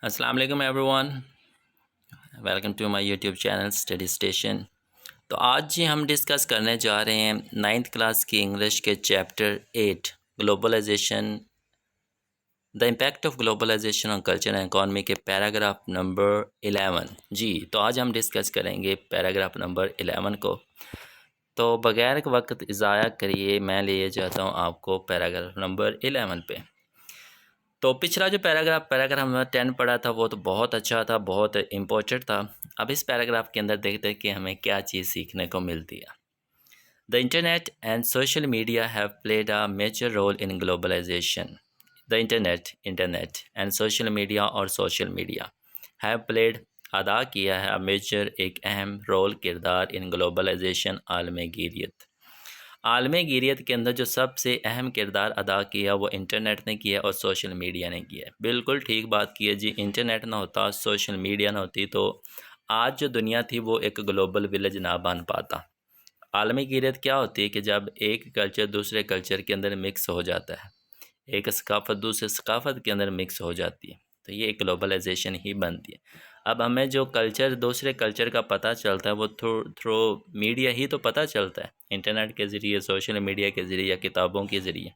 السلام علیکم everyone, welcome to my YouTube channel study station. تو آج جی ہم ڈسکس کرنے جا رہے ہیں 9th کلاس کی انگلش کے chapter 8 globalisation, the impact of globalisation on culture and economy کے پیراگراف نمبر 11۔ جی تو آج ہم ڈسکس کریں گے پیراگراف نمبر 11 کو۔ تو بغیر وقت ضائع کریے میں لے جاتا ہوں آپ کو پیراگراف نمبر 11 پہ۔ تو پچھلا جو پیراگراف ہم نے 10 پڑھا تھا وہ تو بہت اچھا تھا، بہت امپورٹنٹ تھا۔ اب اس پیراگراف کے اندر دیکھتے ہیں کہ ہمیں کیا چیز سیکھنے کو ملتی ہے۔ The internet and social media have played a major role in globalization. The internet and social media اور social media have played ادا کیا ہے میجر ایک اہم رول کردار ان گلوبلائزیشن عالم گیریت۔ عالم گیریت کے اندر جو سب سے اہم کردار ادا کیا وہ انٹرنیٹ نے کیا اور سوشل میڈیا نے کیا۔ بالکل ٹھیک بات کی ہے جی، انٹرنیٹ نہ ہوتا، سوشل میڈیا نہ ہوتی تو آج جو دنیا تھی وہ ایک گلوبل ولیج نہ بن پاتا۔ عالمی گیریت کیا ہوتی ہے کہ جب ایک کلچر دوسرے کلچر کے اندر مکس ہو جاتا ہے، ایک ثقافت دوسرے ثقافت کے اندر مکس ہو جاتی ہے تو یہ ایک گلوبلائزیشن ہی بنتی ہے۔ اب ہمیں جو کلچر دوسرے کلچر کا پتہ چلتا ہے وہ تھرو میڈیا ہی تو پتہ چلتا ہے، انٹرنیٹ کے ذریعے، سوشل میڈیا کے ذریعے یا کتابوں کے ذریعے۔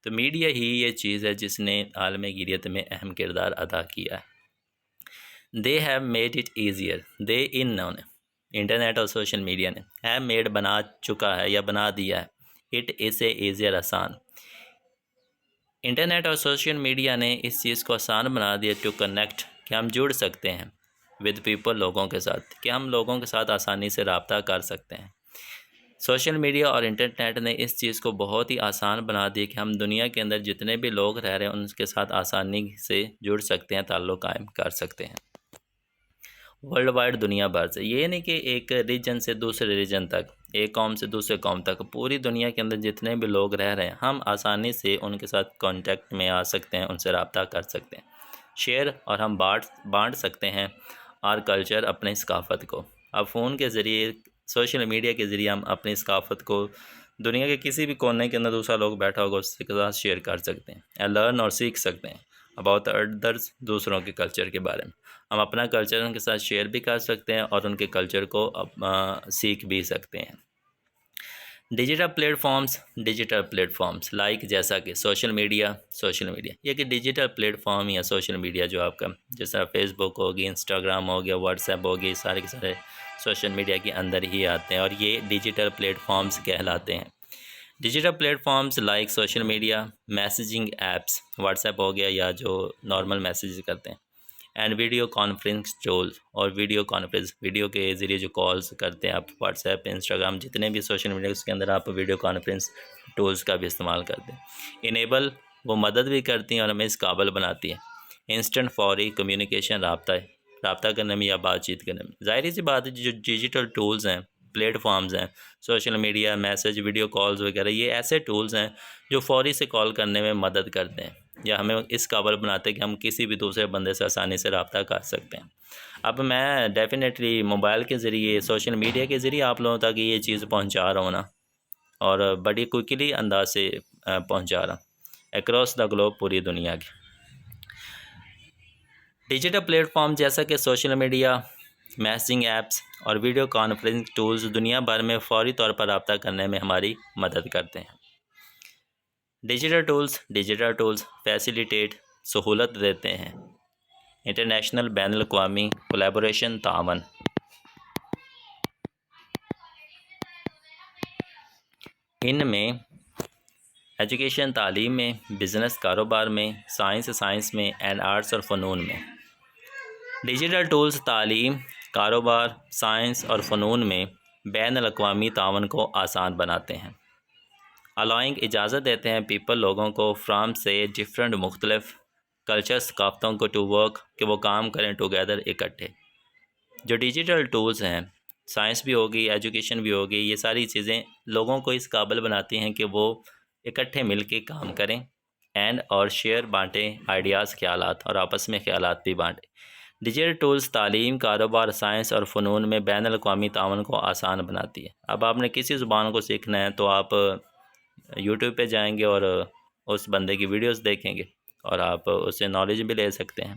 تو میڈیا ہی یہ چیز ہے جس نے عالم گیریت میں اہم کردار ادا کیا ہے۔ They have made it easier, they انہوں نے، انٹرنیٹ اور سوشل میڈیا نے، ہیو میڈ بنا چکا ہے یا بنا دیا ہے، اٹ اسے ایزیئر آسان۔ انٹرنیٹ اور سوشل میڈیا نے اس چیز کو آسان بنا دیا ٹو کنیکٹ، کہ ہم جڑ سکتے ہیں ود پیپل، لوگوں کے ساتھ، کہ ہم لوگوں کے ساتھ آسانی سے رابطہ کر سکتے ہیں۔ سوشل میڈیا اور انٹرنیٹ نے اس چیز کو بہت ہی آسان بنا دیا کہ ہم دنیا کے اندر جتنے بھی لوگ رہ رہے ہیں ان کے ساتھ آسانی سے جڑ سکتے ہیں، تعلق قائم کر سکتے ہیں ورلڈ وائڈ، دنیا بھر سے۔ یہ نہیں کہ ایک ریجن سے دوسرے ریجن تک، ایک قوم سے دوسرے قوم تک، پوری دنیا کے اندر جتنے بھی لوگ رہ رہے ہیں ہم آسانی سے ان کے ساتھ کانٹیکٹ میں آ سکتے ہیں، ان سے رابطہ کر سکتے ہیں، شیئر اور ہم بانٹ سکتے ہیں اور کلچر، اپنے ثقافت کو۔ اب فون کے ذریعے، سوشل میڈیا کے ذریعے ہم اپنی ثقافت کو دنیا کے کسی بھی کونے کے اندر دوسرا لوگ بیٹھا ہوگا اس کے ساتھ شیئر کر سکتے ہیں، لرن اور سیکھ سکتے ہیں اباؤٹ ادرس، دوسروں کے کلچر کے بارے میں۔ ہم اپنا کلچر ان کے ساتھ شیئر بھی کر سکتے ہیں اور ان کے کلچر کو سیکھ بھی سکتے ہیں۔ ڈیجیٹل پلیٹ فارمز لائک، جیسا کہ سوشل میڈیا یہ کہ ڈیجیٹل پلیٹ فارم یا سوشل میڈیا جو آپ کا، جس طرح فیس بک ہوگی، انسٹاگرام ہو گیا، واٹس ایپ ہوگی، سارے کے سارے سوشل میڈیا کے اندر ہی آتے ہیں اور یہ ڈیجیٹل پلیٹ فارمز کہلاتے ہیں۔ Digital platforms like social media, messaging apps, WhatsApp ہو گیا یا جو نارمل میسیج کرتے ہیں، اینڈ ویڈیو کانفرنس ٹولز، اور ویڈیو کے ذریعے جو کالز کرتے ہیں آپ، واٹس ایپ، انسٹاگرام، جتنے بھی سوشل میڈیا اس کے اندر آپ ویڈیو کانفرنس ٹولز کا بھی استعمال کرتے ہیں۔ انیبل، وہ مدد بھی کرتی ہیں اور ہمیں اس قابل بناتی ہے۔ انسٹنٹ، فوری کمیونیکیشن، رابطہ کرنے میں یا بات چیت کرنے میں۔ ظاہری سی بات ہے جو ڈیجیٹل ٹولز ہیں، پلیٹ فارمز ہیں، social media, message, video calls وغیرہ، یہ ایسے ٹولز ہیں جو فوری سے کال کرنے میں مدد کرتے ہیں یا ہمیں اس قابل بناتے ہیں کہ ہم کسی بھی دوسرے بندے سے آسانی سے رابطہ کر سکتے ہیں۔ اب میں ڈیفینیٹلی موبائل کے ذریعے، سوشل میڈیا کے ذریعے آپ لوگوں تک یہ چیز پہنچا رہا ہوں نا، اور بڑی کوئکلی انداز سے پہنچا رہا ہوں اکراس دا گلوب، پوری دنیا کی۔ ڈیجیٹل پلیٹ فارم جیسا کہ سوشل میڈیا، میسنگ ایپس اور ویڈیو کانفرنس ٹولز دنیا بھر میں فوری طور پر رابطہ کرنے میں ہماری مدد کرتے ہیں۔ ڈیجیٹل ٹولز فیسیلیٹیٹ، سہولت دیتے ہیں، انٹرنیشنل، بین الاقوامی کولیبوریشن، تعاون۔ ان میں ایجوکیشن، تعلیم میں، بزنس، کاروبار میں، سائنس میں، اینڈ آرٹس اور فنون میں۔ ڈیجیٹل ٹولز تعلیم، کاروبار، سائنس اور فنون میں بین الاقوامی تعاون کو آسان بناتے ہیں۔ allowing، اجازت دیتے ہیں پیپل، لوگوں کو، فرام سے ڈفرینٹ، مختلف کلچر، ثقافتوں کو، ٹو ورک، کہ وہ کام کریں ٹوگیدر، اکٹھے۔ جو ڈیجیٹل ٹولز ہیں، سائنس بھی ہوگی، ایجوکیشن بھی ہوگی، یہ ساری چیزیں لوگوں کو اس قابل بناتی ہیں کہ وہ اکٹھے مل کے کام کریں، اینڈ اور شیئر، بانٹیں آئیڈیاز، خیالات، اور آپس میں خیالات بھی بانٹیں۔ ڈیجیٹل ٹولز تعلیم، کاروبار، سائنس اور فنون میں بین الاقوامی تعاون کو آسان بناتی ہے۔ اب آپ نے کسی زبان کو سیکھنا ہے تو آپ یوٹیوب پہ جائیں گے اور اس بندے کی ویڈیوز دیکھیں گے اور آپ اس سے نالج بھی لے سکتے ہیں۔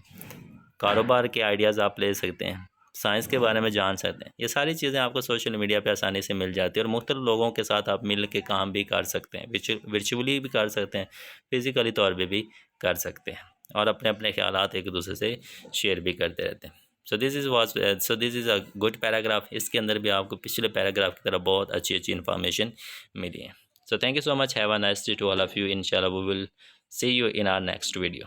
کاروبار کے آئیڈیاز آپ لے سکتے ہیں، سائنس کے بارے میں جان سکتے ہیں. یہ ساری چیزیں آپ کو سوشل میڈیا پہ آسانی سے مل جاتی ہیں، اور مختلف لوگوں کے ساتھ آپ مل کے کام بھی کر سکتے ہیں، ورچولی بھی کر سکتے ہیں، فزیکلی طور پہ بھی کر سکتے ہیں، اور اپنے اپنے خیالات ایک دوسرے سے شیئر بھی کرتے رہتے ہیں. سو دس از اے گڈ پیراگراف. اس کے اندر بھی آپ کو پچھلے پیراگراف کی طرح بہت اچھی انفارمیشن ملی ہے. So thank you so much. Have a nice day to all of you. Inshallah, we will see you in our next video.